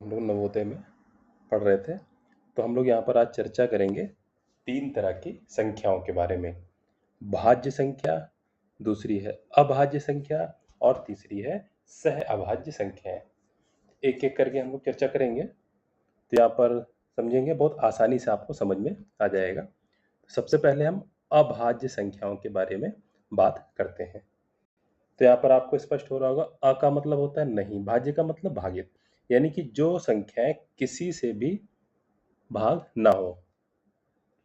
हम लोग नवोदय में पढ़ रहे थे, तो हम लोग यहाँ पर आज चर्चा करेंगे 3 तरह की संख्याओं के बारे में। भाज्य संख्या, दूसरी है अभाज्य संख्या और तीसरी है सहअभाज्य संख्याएं। एक-एक करके हम लोग चर्चा करेंगे, तो यहाँ पर समझेंगे, बहुत आसानी से आपको समझ में आ जाएगा। सबसे पहले हम अभाज्य संख्याओं के बारे में बात करते हैं। तो यहाँ पर आपको स्पष्ट हो रहा होगा, अ का मतलब होता है नहीं, भाज्य का मतलब भागित, यानी कि जो संख्याएं किसी से भी भाग ना हो।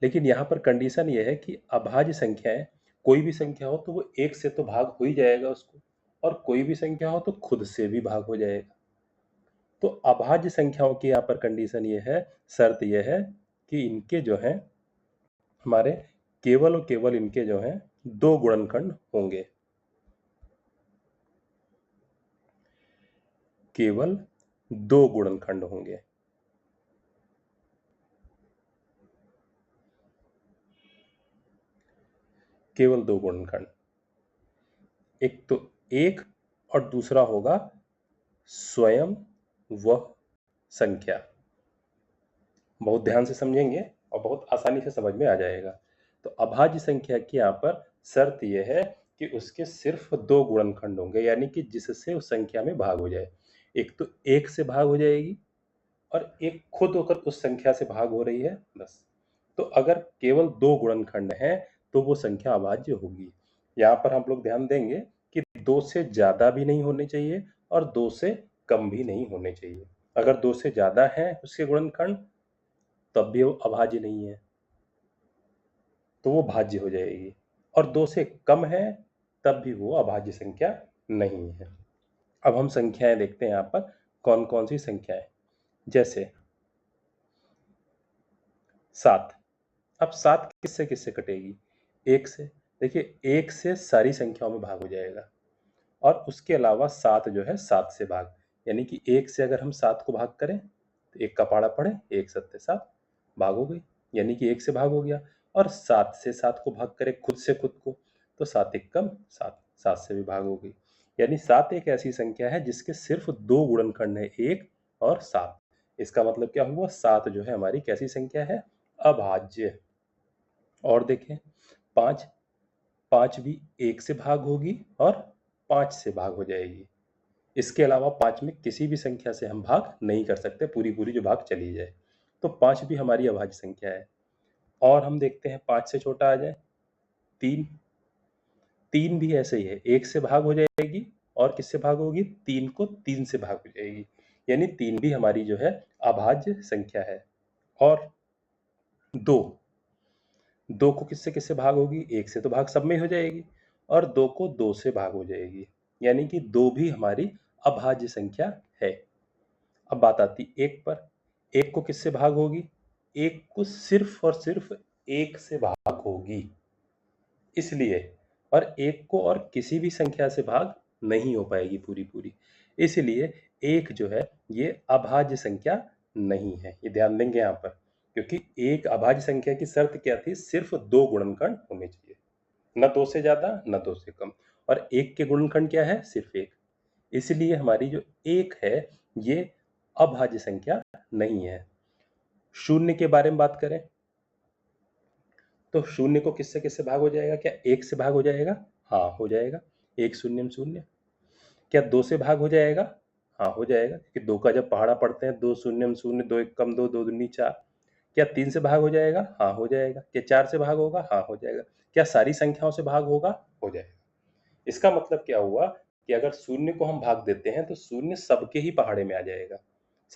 लेकिन यहाँ पर कंडीशन ये है कि अभाज्य संख्याएं, कोई भी संख्या हो तो वो एक से तो भाग हो ही जाएगा उसको, और कोई भी संख्या हो तो खुद से भी भाग हो जाएगा। तो अभाज्य संख्याओं की यहाँ पर कंडीशन ये है, शर्त ये है कि इनके जो है हमारे केवल और केवल इनके जो है 2 गुणनखंड होंगे। केवल 2 गुणनखंड होंगे। केवल 2 गुणनखंड। एक तो 1 और दूसरा होगा स्वयं वह संख्या। बहुत ध्यान से समझेंगे और बहुत आसानी से समझ में आ जाएगा। तो अभाज्य संख्या की यहाँ पर शर्त यह है कि उसके सिर्फ 2 गुणनखंड होंगे, यानी कि जिससे उस संख्या में भाग हो जाए। एक तो 1 से भाग हो जाएगी और एक खुद होकर उस संख्या से भाग हो रही है, बस। तो अगर केवल 2 गुणनखंड हैं तो वो संख्या अभाज्य होगी। यहाँ पर हम लोग ध्यान देंगे कि 2 से ज़्यादा भी नहीं होने चाहिए और 2 से कम भी नहीं होने चाहिए। अगर 2 से ज़्यादा हैं उसके गुणनखंड, तब भी वो अभाज्य नहीं है, तो वो भाज्य हो जाएगी। और 2 से कम है तब भी वो अभाज्य संख्या नहीं है। अब हम संख्याएं देखते हैं यहाँ पर कौन कौन सी संख्याएं। जैसे 7। अब 7 किससे किससे कटेगी? 1 से। देखिए 1 से सारी संख्याओं में भाग हो जाएगा, और उसके अलावा 7 जो है 7 से भाग, यानी कि 1 से अगर हम 7 को भाग करें तो 1 का पहाड़ा पड़े, 1 सत्ते 7, भाग हो गई, यानी कि 1 से भाग हो गया। और 7 से 7 को भाग करें खुद से खुद को, तो 7 एकम 7, 7 से भी भाग हो गई। यानी 7 एक ऐसी संख्या है जिसके सिर्फ 2 गुणनखंड है, 1 और 7। इसका मतलब क्या हुआ? 7 जो है हमारी कैसी संख्या है? अभाज्य। और देखें 5, 5 भी 1 से भाग होगी और 5 से भाग हो जाएगी। इसके अलावा 5 में किसी भी संख्या से हम भाग नहीं कर सकते, पूरी जो भाग चली जाए। तो 5 भी हमारी अभाज्य संख्या है। और हम देखते हैं 5 से छोटा आ जाए 3। 3 भी ऐसे ही है, 1 से भाग हो जाएगी और किससे भाग होगी? 3 को 3 से भाग हो जाएगी, यानी 3 भी हमारी जो है अभाज्य संख्या है। और 2, 2 को किससे भाग होगी? 1 से तो भाग सब में हो जाएगी, और 2 को 2 से भाग हो जाएगी, यानी कि 2 भी हमारी अभाज्य संख्या है। अब बात आती 1 पर। 1 को किससे भाग होगी? 1 को सिर्फ और सिर्फ 1 से भाग होगी, इसलिए। और 1 को और किसी भी संख्या से भाग नहीं हो पाएगी पूरी, इसलिए 1 जो है ये अभाज्य संख्या नहीं है। ये ध्यान देंगे यहाँ पर, क्योंकि एक अभाज्य संख्या की शर्त क्या थी? सिर्फ 2 गुणनखंड होने चाहिए, न 2 से ज्यादा न 2 से कम। और 1 के गुणनखंड क्या है? सिर्फ 1। इसलिए हमारी जो 1 है ये अभाज्य संख्या नहीं है। शून्य के बारे में बात करें तो शून्य को किससे किससे भाग हो जाएगा? क्या 1 से भाग हो जाएगा? हाँ, हो जाएगा। 1 शून्यम शून्य। क्या 2 से भाग हो जाएगा? हाँ, हो जाएगा, क्योंकि 2 का जब पहाड़ा पढ़ते हैं 2 शून्यम शून्य, 2 एकम 2, 2 दूनी 4। क्या 3 से भाग हो जाएगा? हाँ, हो जाएगा। क्या 4 से भाग होगा? हाँ, हो जाएगा। क्या सारी संख्याओं से भाग होगा? हो जाएगा। इसका मतलब क्या हुआ कि अगर शून्य को हम भाग देते हैं तो शून्य सबके ही पहाड़े में आ जाएगा,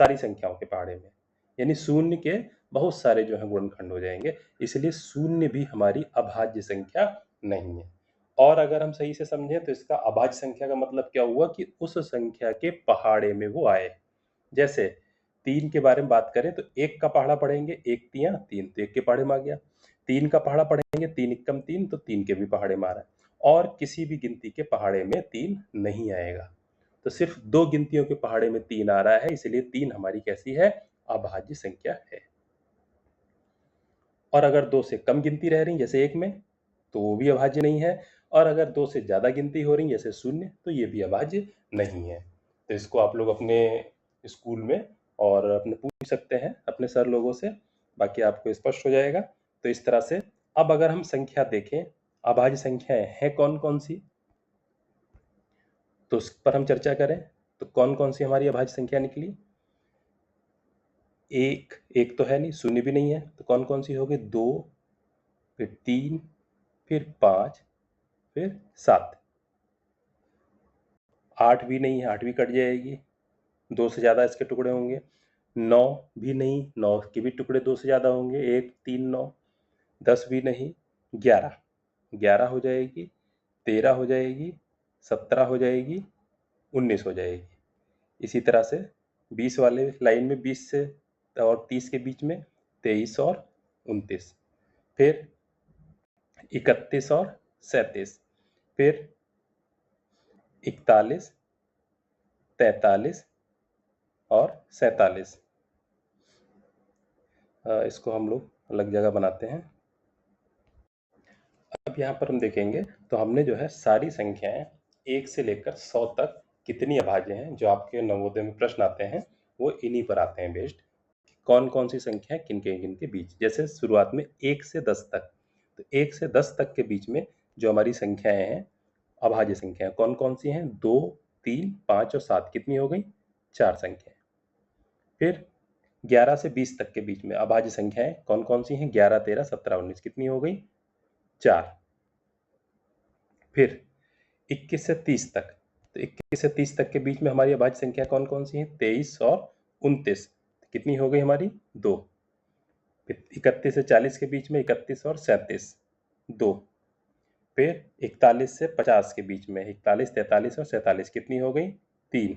सारी संख्याओं के पहाड़े में, यानी शून्य के बहुत सारे जो है गुणनखंड हो जाएंगे। इसलिए शून्य भी हमारी अभाज्य संख्या नहीं है। और अगर हम सही से समझें तो इसका अभाज्य संख्या का मतलब क्या हुआ कि उस संख्या के पहाड़े में वो आए। जैसे 3 के बारे में बात करें तो 1 का पहाड़ा पढ़ेंगे, 1 तियां 3, तो 1 के पहाड़े में आ गया। 3 का पहाड़ा पढ़ेंगे, 3 एकम 3, तो 3 के भी पहाड़े में आ रहा है। और किसी भी गिनती के पहाड़े में 3 नहीं आएगा। तो सिर्फ 2 गिनतियों के पहाड़े में 3 आ रहा है, इसलिए 3 हमारी कैसी है? अभाज्य संख्या है। और अगर 2 से कम गिनती रह रही जैसे 1 में, तो वो भी अभाज्य नहीं है। और अगर 2 से ज़्यादा गिनती हो रही जैसे 0, तो ये भी अभाज्य नहीं है। तो इसको आप लोग अपने स्कूल में और अपने पूछ सकते हैं अपने सर लोगों से, बाकी आपको स्पष्ट हो जाएगा। तो इस तरह से अब अगर हम संख्या देखें, अभाज्य संख्याएं हैं कौन कौन सी, तो उस पर हम चर्चा करें। तो कौन कौन सी हमारी अभाज्य संख्या निकली? एक तो है नहीं, शून्य भी नहीं है, तो कौन कौन सी हो गई? 2, फिर 3, फिर 5, फिर 7। 8 भी नहीं है, 8 भी कट जाएगी, 2 से ज़्यादा इसके टुकड़े होंगे। 9 भी नहीं, 9 के भी टुकड़े 2 से ज़्यादा होंगे, 1, 3, 9। 10 भी नहीं, 11, 11 हो जाएगी, 13 हो जाएगी, 17 हो जाएगी, 19 हो जाएगी। इसी तरह से 20 वाले लाइन में 20 से और 30 के बीच में 23 और 29, फिर 31 और 37, फिर 41, 43 और 47। इसको हम लोग अलग जगह बनाते हैं। अब यहाँ पर हम देखेंगे तो हमने जो है सारी संख्याएं 1 से लेकर 100 तक कितनी अभाज्य हैं, जो आपके नवोदय में प्रश्न आते हैं वो इन्हीं पर आते हैं बेस्ड। कौन कौन सी संख्या किन के बीच, जैसे शुरुआत में 1 से 10 तक, तो 1 से 10 तक के बीच में जो हमारी संख्याएं हैं अभाज्य संख्याएं कौन कौन सी हैं? 2, 3, 5 और 7। कितनी हो गई? 4 संख्याएं। फिर 11 से 20 तक के बीच में अभाज्य संख्याएं कौन कौन सी हैं? 11, 13, 17, 19। कितनी हो गई? 4। फिर 21 से 30 तक, तो 21 से 30 तक के बीच में हमारी अभाज्य संख्या कौन कौन सी हैं? 23 और 29। कितनी हो गई हमारी? 2। फिर 31 से 40 के बीच में 31 और 37, 2। फिर 41 से 50 के बीच में 41, 43 और 47। कितनी हो गई? 3।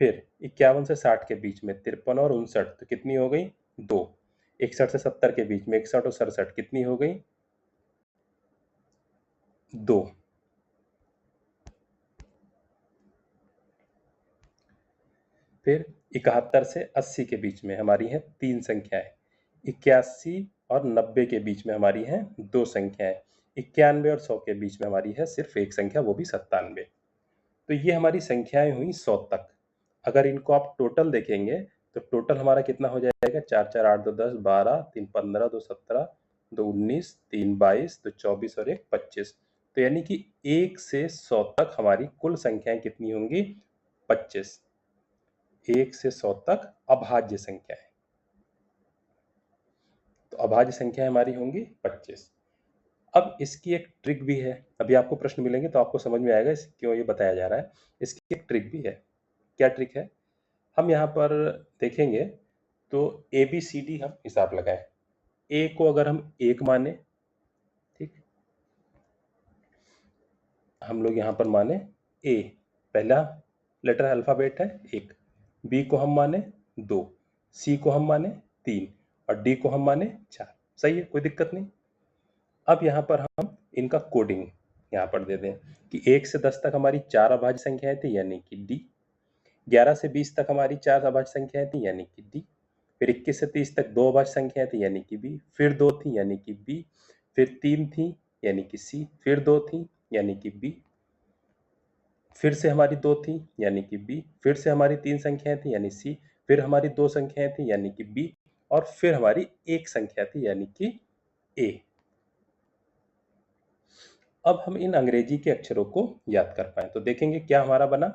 फिर 51 से 60 के बीच में 53 और 59। तो कितनी हो गई? 2। 61 से 70 के बीच में 61 और 67। कितनी हो गई? 2। फिर 71 से 80 के बीच में हमारी हैं 3 संख्याएं। 81 और 90 के बीच में हमारी हैं 2 संख्याएं। 91 और 100 के बीच में हमारी है सिर्फ एक संख्या, वो भी 97। तो ये हमारी संख्याएं हुई 100 तक। अगर इनको आप टोटल देखेंगे तो टोटल हमारा कितना हो जाएगा? 4, 4, 8, 2, 10, 12, 3, 15, 2, 17, 2, 19, 3, 22, 2, 24 और 1, 25। तो यानी कि 1 से 100 तक हमारी कुल संख्याएं कितनी होंगी? 25। 1 से 100 तक अभाज्य संख्याएं। तो अभाज्य संख्याएं हमारी होंगी 25। अब इसकी एक ट्रिक भी है, अभी आपको प्रश्न मिलेंगे तो आपको समझ में आएगा क्यों ये बताया जा रहा है। इसकी एक ट्रिक भी है। क्या ट्रिक है? हम यहाँ पर देखेंगे तो ABCD हम हिसाब लगाएं। ए को अगर हम 1 माने, ठीक, हम लोग यहाँ पर माने ए, पहला लेटर अल्फाबेट है 1। बी को हम माने 2, सी को हम माने 3 और डी को हम माने 4। सही है, कोई दिक्कत नहीं। अब यहाँ पर हम इनका कोडिंग यहाँ पर दे दें कि 1 से 10 तक हमारी 4 अभाज्य संख्याएं थी यानी कि डी। 11 से 20 तक हमारी 4 अभाज्य संख्याएं थी यानी कि डी। फिर 21 से 30 तक 2 अभाज्य संख्याएं थी यानी कि बी। फिर 2 थी यानी कि बी। फिर 3 थी यानी कि सी। फिर 2 थी यानी कि बी। फिर से हमारी 2 थी यानी कि बी। फिर से हमारी 3 संख्याएं थी यानी सी। फिर हमारी 2 संख्याएं थी यानी कि बी। और फिर हमारी 1 संख्या थी यानी कि ए। अब हम इन अंग्रेजी के अक्षरों को याद कर पाए तो देखेंगे क्या हमारा बना।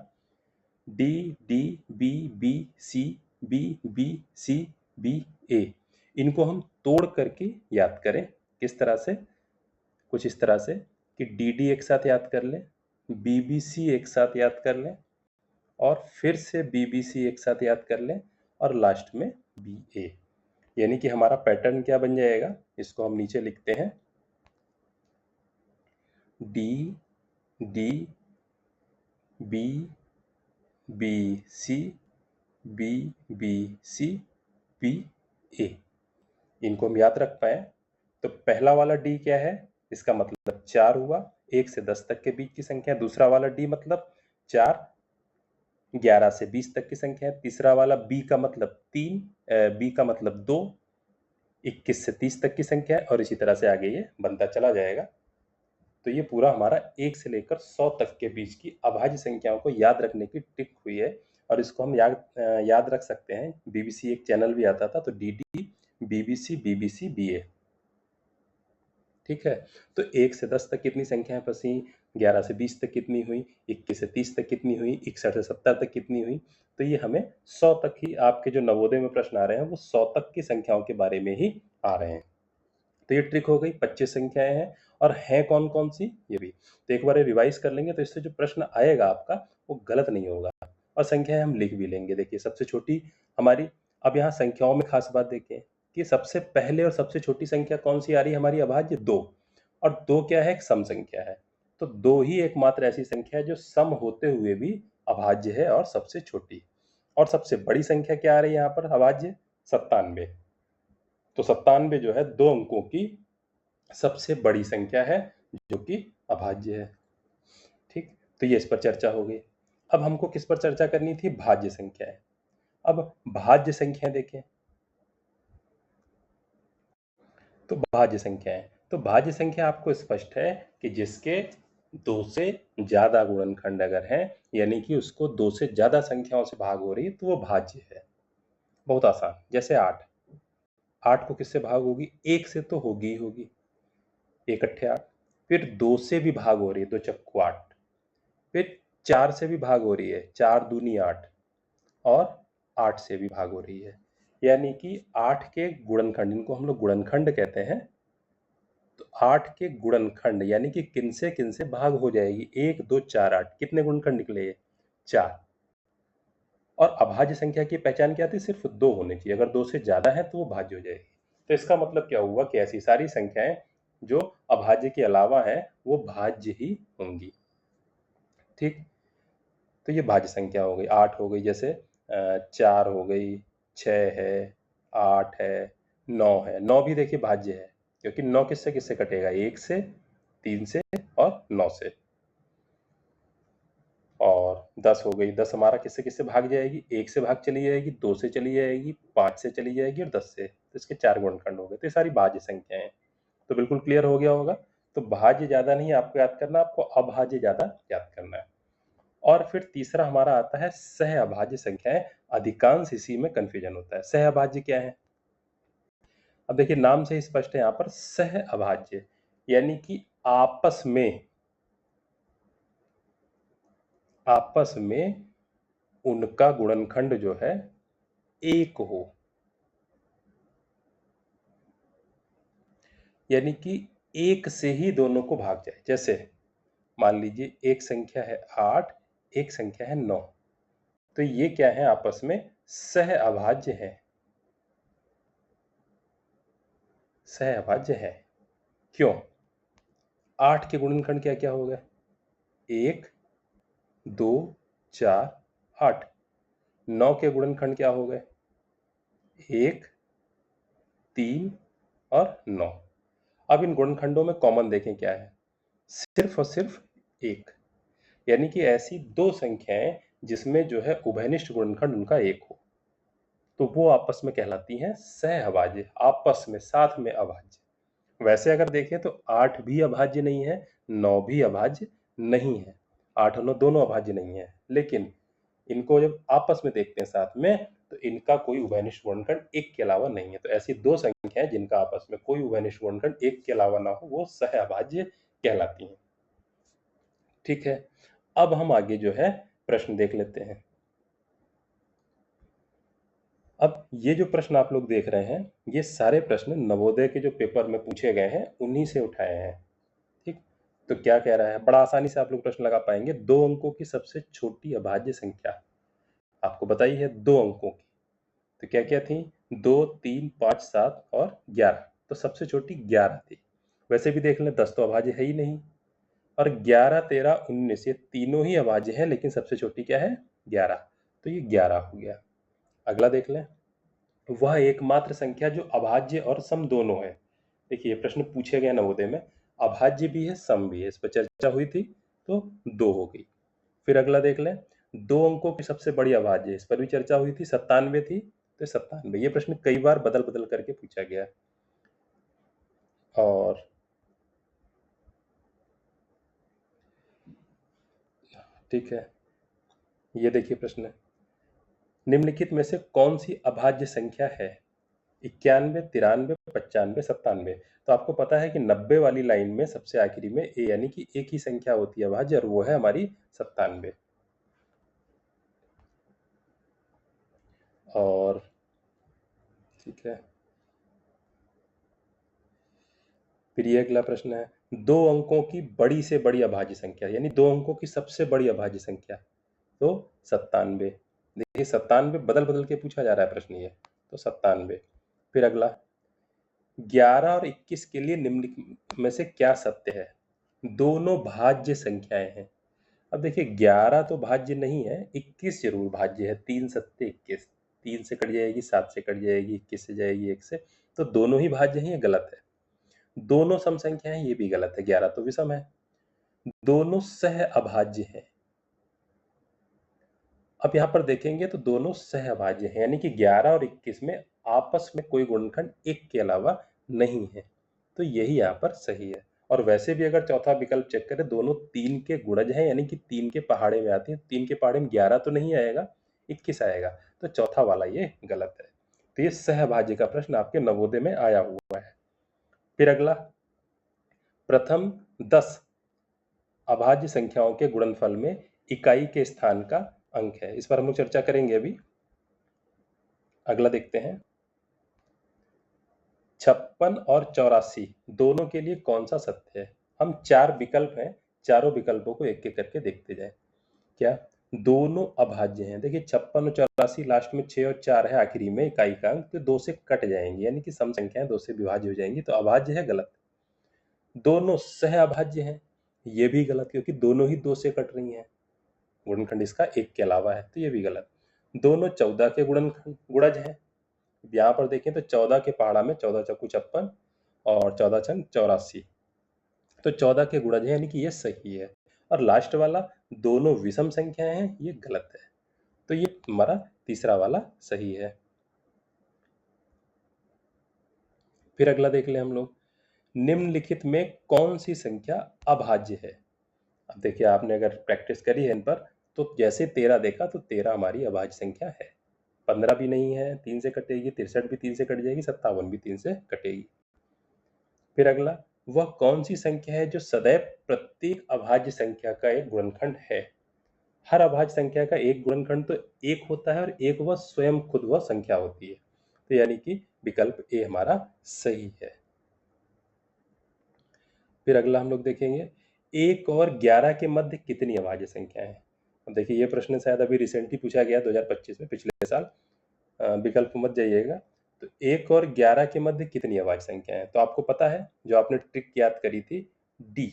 D, D, B, B, C, B, B, C, B, A. इनको हम तोड़ करके याद करें। किस तरह से? कुछ इस तरह से कि डी डी एक साथ याद कर लें, बी बी सी एक साथ याद कर लें और फिर से बी बी सी एक साथ याद कर लें और लास्ट में बी ए। यानी कि हमारा पैटर्न क्या बन जाएगा, इसको हम नीचे लिखते हैं। D, D, B, B C, B B C, B A. इनको हम याद रख पाए। तो पहला वाला डी क्या है? इसका मतलब 4 हुआ, 1 से 10 तक के बीच की संख्या। दूसरा वाला डी मतलब 4, 11 से 20 तक की संख्या है। तीसरा वाला बी का मतलब 3, बी का मतलब 2, 21 से 30 तक की संख्या है और इसी तरह से आगे ये बनता चला जाएगा। तो ये पूरा हमारा 1 से लेकर 100 तक के बीच की अभाज्य संख्याओं को याद रखने की ट्रिक हुई है। और इसको हम याद रख सकते हैं, बीबीसी एक चैनल भी आता था, तो डीडी, बीबीसी, बीबीसी, बीए। ठीक है, तो 1 से 10 तक कितनी संख्याएं फंसी, 11 से 20 तक कितनी हुई, 21 से 30 तक कितनी हुई, 61 से 70 तक कितनी हुई। तो ये हमें 100 तक ही, आपके जो नवोदय में प्रश्न आ रहे हैं वो 100 तक की संख्याओं के बारे में ही आ रहे हैं। तो ये ट्रिक हो गई, 25 संख्याएं हैं, और हैं कौन कौन सी ये भी। तो एक बार रिवाइज कर लेंगे तो इससे जो प्रश्न आएगा आपका वो गलत नहीं होगा, और संख्याएं हम लिख भी लेंगे। देखिए सबसे छोटी हमारी, अब यहाँ संख्याओं में खास बात देखें कि सबसे पहले और सबसे छोटी संख्या कौन सी आ रही है हमारी, अभाज्य 2। और 2 क्या है, एक सम संख्या है। तो 2 ही एकमात्र ऐसी संख्या है जो सम होते हुए भी अभाज्य है और सबसे छोटी। और सबसे बड़ी संख्या क्या आ रही है यहाँ पर अभाज्य, 97। तो 97 जो है 2 अंकों की सबसे बड़ी संख्या है जो कि अभाज्य है। ठीक, तो ये इस पर चर्चा हो गई। अब हमको किस पर चर्चा करनी थी, भाज्य संख्याएं। अब भाज्य संख्या देखें, तो भाज्य संख्याएं, तो भाज्य संख्या आपको स्पष्ट है कि जिसके 2 से ज्यादा गुणनखंड अगर हैं, यानी कि उसको 2 से ज्यादा संख्याओं से भाग हो रही है, तो वो भाज्य है। बहुत आसान, जैसे 8, 8 को किससे भाग होगी, 1 से तो होगी ही होगी, 1 अट्ठे 8। फिर 2 से भी भाग हो रही है, 2 चक्कू 8। फिर 4 से भी भाग हो रही है, 4 दूनी 8, और 8 से भी भाग हो रही है। यानी कि 8 के गुणनखंड, इनको हम लोग गुणनखंड कहते हैं। तो 8 के गुणनखंड यानी कि किन से भाग हो जाएगी, 1 2 4 8, कितने गुणनखंड निकले, 4। और अभाज्य संख्या की पहचान क्या थी, सिर्फ 2 होने चाहिए, अगर 2 से ज्यादा है तो वो भाज्य हो जाएगी। तो इसका मतलब क्या हुआ कि ऐसी सारी संख्याएं जो अभाज्य के अलावा है वो भाज्य ही होंगी। ठीक, तो ये भाज्य संख्या हो गई, 8 हो गई, जैसे 4 हो गई, 6 है, 8 है, 9 है। 9 भी देखिए भाज्य है, क्योंकि 9 किससे किससे कटेगा, 1 से, 3 से और 9 से। और 10 हो गई, 10 हमारा किससे किससे भाग जाएगी, 1 से भाग चली जाएगी, 2 से चली जाएगी, 5 से चली जाएगी और 10 से। तो इसके 4 गुणनखंड हो गए। तो ये सारी भाज्य संख्याएं हैं। तो बिल्कुल क्लियर हो गया होगा। तो भाज्य ज्यादा नहीं आपको याद करना, आपको अभाज्य ज्यादा याद करना है। और फिर तीसरा हमारा आता है सह अभाज्य संख्याएं। अधिकांश इसी में कंफ्यूजन होता है। सह अभाज्य क्या है, अब देखिए नाम से ही स्पष्ट है यहाँ पर, सह अभाज्य यानी कि आपस में उनका गुणनखंड जो है एक हो, यानी कि एक से ही दोनों को भाग जाए। जैसे मान लीजिए एक संख्या है 8, एक संख्या है 9, तो ये क्या है, आपस में सह अभाज्य है, सह अभाज्य है। क्यों, 8 के गुणनखंड क्या क्या हो गए, 1 2 4 8। 9 के गुणनखंड क्या हो गए, 1 3 और 9। अब इन गुणनखंडों में कॉमन देखें क्या है, सिर्फ और सिर्फ 1। यानी कि ऐसी दो संख्याएं जिसमें जो है उभयनिष्ठ गुणनखंड उनका 1 हो, तो वो आपस में कहलाती हैं सह अभाज्य, आपस में साथ में अभाज्य। वैसे अगर देखें तो 8 भी अभाज्य नहीं है, 9 भी अभाज्य नहीं है, 8 और 9 दोनों अभाज्य नहीं है। लेकिन इनको जब आपस में देखते हैं साथ में, तो इनका कोई उभयनिष्ठ गुणनखंड 1 के अलावा नहीं है। तो ऐसी दो संख्याएं जिनका आपस में कोई उभयनिष्ठ गुणनखंड 1 के अलावा ना हो, वो सह अभाज्य कहलाती हैं। ठीक है, अब हम आगे जो है प्रश्न देख लेते हैं। अब ये जो प्रश्न आप लोग देख रहे हैं, ये सारे प्रश्न नवोदय के जो पेपर में पूछे गए हैं उन्हीं से उठाए हैं। ठीक, तो क्या कह रहा है, बड़ा आसानी से आप लोग प्रश्न लगा पाएंगे। 2 अंकों की सबसे छोटी अभाज्य संख्या आपको बताई है, 2 अंकों की। तो क्या क्या थी, 2 3 5 7 और 11। तो सबसे छोटी 11 थी। वैसे भी देख लें 10 तो अभाज्य है ही नहीं, और 11 13 19 ये तीनों ही अभाज्य है, लेकिन सबसे छोटी क्या है, 11। तो ये 11 हो गया। अगला देख लें, वह एकमात्र संख्या जो अभाज्य और सम दोनों है। देखिए ये प्रश्न पूछे गए नवोदय में, अभाज्य भी है सम भी है, इस पर चर्चा हुई थी, तो 2 हो गई। फिर अगला देख लें, 2 अंकों की सबसे बड़ी अभाज्य, इस पर भी चर्चा हुई थी, 97 थी, तो 97। ये प्रश्न कई बार बदल बदल करके पूछा गया। और ठीक है, ये देखिए प्रश्न, निम्नलिखित में से कौन सी अभाज्य संख्या है? 91, 93, 95, 97। तो आपको पता है कि 90 वाली लाइन में सबसे आखिरी में ए यानी कि एक ही संख्या होती है अभाज्य, और वो है हमारी 97। और ठीक है, फिर ये अगला प्रश्न है, 2 अंकों की बड़ी से बड़ी अभाज्य संख्या, यानी 2 अंकों की सबसे बड़ी अभाज्य संख्या, तो 97। देखिए 97 बदल बदल के पूछा जा रहा है प्रश्न ये, तो 97। फिर अगला, 11 और 21 के लिए निम्नलिखित में से क्या सत्य है? दोनों भाज्य संख्याएं हैं। अब देखिए 11 तो भाज्य नहीं है, 21 जरूर भाज्य है। 3 सत्ते 21, 3 से कट जाएगी, 7 से कट जाएगी, 21 से जाएगी 1 से, तो दोनों ही भाज्य हैं, ये गलत है। दोनों सम संख्या है, ये भी गलत है, 11 तो विषम है। दोनों सह अभाज्य हैं। अब यहाँ पर देखेंगे तो दोनों सह अभाज्य हैं, यानी कि 11 और 21 में आपस में कोई गुणनखंड एक के अलावा नहीं है, तो यही यहाँ पर सही है। और वैसे भी अगर चौथा विकल्प चेक करें, दोनों 3 के गुणज हैं, यानी कि 3 के पहाड़े में आती है। 3 के पहाड़े में 11 तो नहीं आएगा, 21 आएगा, तो चौथा वाला ये गलत है। तो ये सहभाज्य का प्रश्न आपके नवोदय में आया हुआ है। फिर अगला, प्रथम 10 अभाज्य संख्याओं के गुणनफल में इकाई के स्थान का अंक है। इस पर हम लोग चर्चा करेंगे अभी। अगला देखते हैं, 56 और 84 दोनों के लिए कौन सा सत्य है? हम 4 विकल्प हैं, चारों विकल्पों को एक एक करके देखते जाएं। क्या दोनों अभाज्य हैं? देखिए 56 और 84 लास्ट में 6 और 4 है आखिरी में इकाई का अंक, तो 2 से कट जाएंगे, यानी कि सम संख्याएं 2 से विभाज्य हो जाएंगी, तो अभाज्य है, गलत। दोनों सह अभाज्य हैं, ये भी गलत, क्योंकि दोनों ही 2 से कट रही हैं, गुणनखंड इसका एक के अलावा है, तो ये भी गलत। दोनों 14 के गुणज हैं। यहाँ पर देखें तो 14 के पहाड़ा में 14 चौकू 56 और 14 छंग 84, तो 14 के गुणज है, यानी कि ये सही है। और लास्ट वाला, दोनों विषम संख्याएं हैं, ये गलत है, तो ये हमारा तीसरा वाला सही है। फिर अगला देख ले हम लोग, निम्नलिखित में कौन सी संख्या अभाज्य है? अब देखिए आपने अगर प्रैक्टिस करी है इन पर, तो जैसे 13 देखा तो 13 हमारी अभाज्य संख्या है। 15 भी नहीं है, 3 से कटेगी, 63 भी 3 से कट जाएगी, 57 भी 3 से कटेगी। फिर अगला, वह कौन सी संख्या है जो सदैव प्रत्येक अभाज्य संख्या का एक गुणनखंड है? हर अभाज्य संख्या का एक गुणनखंड तो एक होता है, और एक वह स्वयं खुद वह संख्या होती है, तो यानी कि विकल्प ए हमारा सही है। फिर अगला हम लोग देखेंगे, 1 और 11 के मध्य कितनी अभाज्य संख्याएं हैं? अब देखिए ये प्रश्न शायद अभी रिसेंटली पूछा गया 2025 में, पिछले साल। विकल्प मत जाइएगा। तो 1 और 11 के मध्य कितनी अभाज्य संख्याएं हैं? तो आपको पता है, जो आपने ट्रिक याद करी थी, D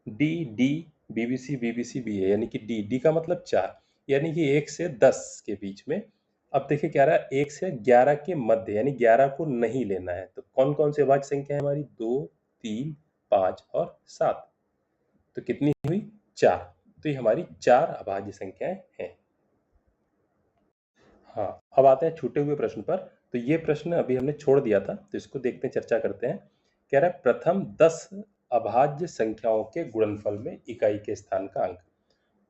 D D, BBC BBC B है, यानी कि डी डी का मतलब 4, यानी कि 1 से 10 के बीच में। अब देखिए क्या रहा है, 1 से 11 के मध्य, यानी 11 को नहीं लेना है, तो कौन कौन सी अभाज्य संख्या है हमारी? 2, 3, 5 और 7, तो कितनी हुई? 4, तो ये हमारी 4 अभाज्य संख्याएं हैं। हाँ, अब आते हैं छूटे हुए प्रश्न पर। तो ये प्रश्न अभी हमने छोड़ दिया था, तो इसको देखते हैं, चर्चा करते हैं। कह रहा है, प्रथम 10 अभाज्य संख्याओं के गुणनफल में इकाई के स्थान का अंक।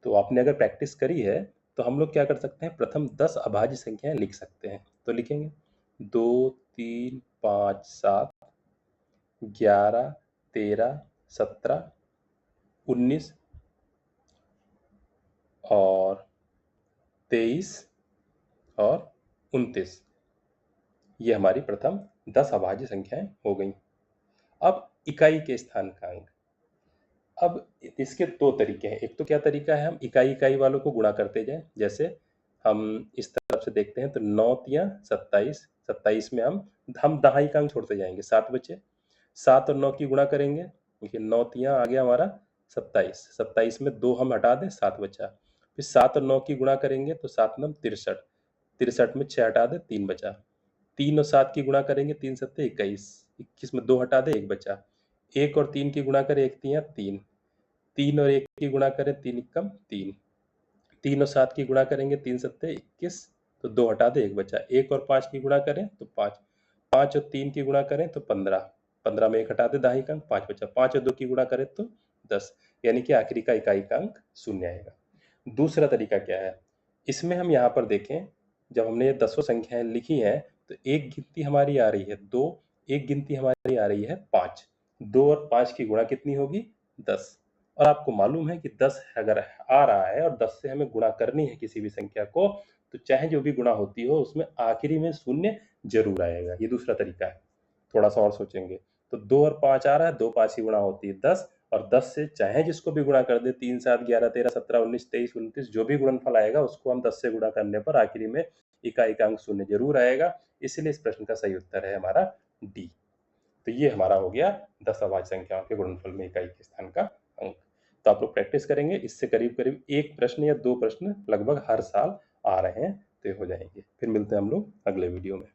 तो आपने अगर प्रैक्टिस करी है, तो हम लोग क्या कर सकते हैं, प्रथम 10 अभाज्य संख्याएं लिख सकते हैं। तो लिखेंगे 2, 3, 5, 7, 11, 13, 17, 19 और 23 और 29। ये हमारी प्रथम 10 अभाज्य संख्याएं हो गई। अब इकाई के स्थान का अंक। अब इसके 2 तरीके हैं। एक तो क्या तरीका है, हम इकाई इकाई वालों को गुणा करते जाएं। जैसे हम इस तरफ से देखते हैं, तो 9 तियां 27, 27 में हम दहाई का अंक छोड़ते जाएंगे, 7 बचे। 7 और 9 की गुणा करेंगे, देखिए 9 तियां आ गया हमारा 27, 27 में 2 हम हटा दें, 7 बचा। फिर 7 और 9 की गुणा करेंगे, तो 7 9 63, 63 में 6 हटा दे, 3 बचा। 3 और 7 की गुणा करेंगे, 3 सत्ते 21, 21 में 2 हटा दे, 1 बचा। 1 और 3 की गुणा करें, 1 तियां 3, 3 और 1 की गुणा करें, 3 एकम 3, 3 और 7 की गुणा करेंगे, 3 सत्ते 21, तो 2 हटा दे, 1 बचा। 1 और 5 की गुणा करें तो 5, 5 और 3 की गुणा करें तो 15, 15 में 1 हटा दे, दाही का अंक 5 बचा। 5 और 2 की गुणा करें तो 10, यानी कि आखिरी का इकाई का अंक 0 आएगा। दूसरा तरीका क्या है, इसमें हम यहाँ पर देखें, जब हमने ये दसों संख्याएँ लिखी हैं, तो एक गिनती हमारी आ रही है 2, एक गिनती हमारी आ रही है 5। 2 और 5 की गुणा कितनी होगी? 10। और आपको मालूम है कि 10 अगर आ रहा है और 10 से हमें गुणा करनी है किसी भी संख्या को, तो चाहे जो भी गुणा होती हो, उसमें आखिरी में शून्य ज़रूर आएगा। ये दूसरा तरीका है। थोड़ा-सा और सोचेंगे, तो 2 और 5 आ रहा है, 2 5 की गुणा होती है 10, और 10 से चाहे जिसको भी गुणा कर दे, 3 7 11 13 17 19 23 29, जो भी गुणनफल आएगा उसको हम 10 से गुणा करने पर आखिरी में इकाई का अंक शून्य जरूर आएगा। इसलिए इस प्रश्न का सही उत्तर है हमारा डी। तो ये हमारा हो गया 10 अभाज्य संख्याओं के गुणनफल में इकाई के स्थान का अंक। तो आप लोग प्रैक्टिस करेंगे, इससे करीब करीब एक प्रश्न या 2 प्रश्न लगभग हर साल आ रहे हैं, तो ये हो जाएंगे। फिर मिलते हैं हम लोग अगले वीडियो में।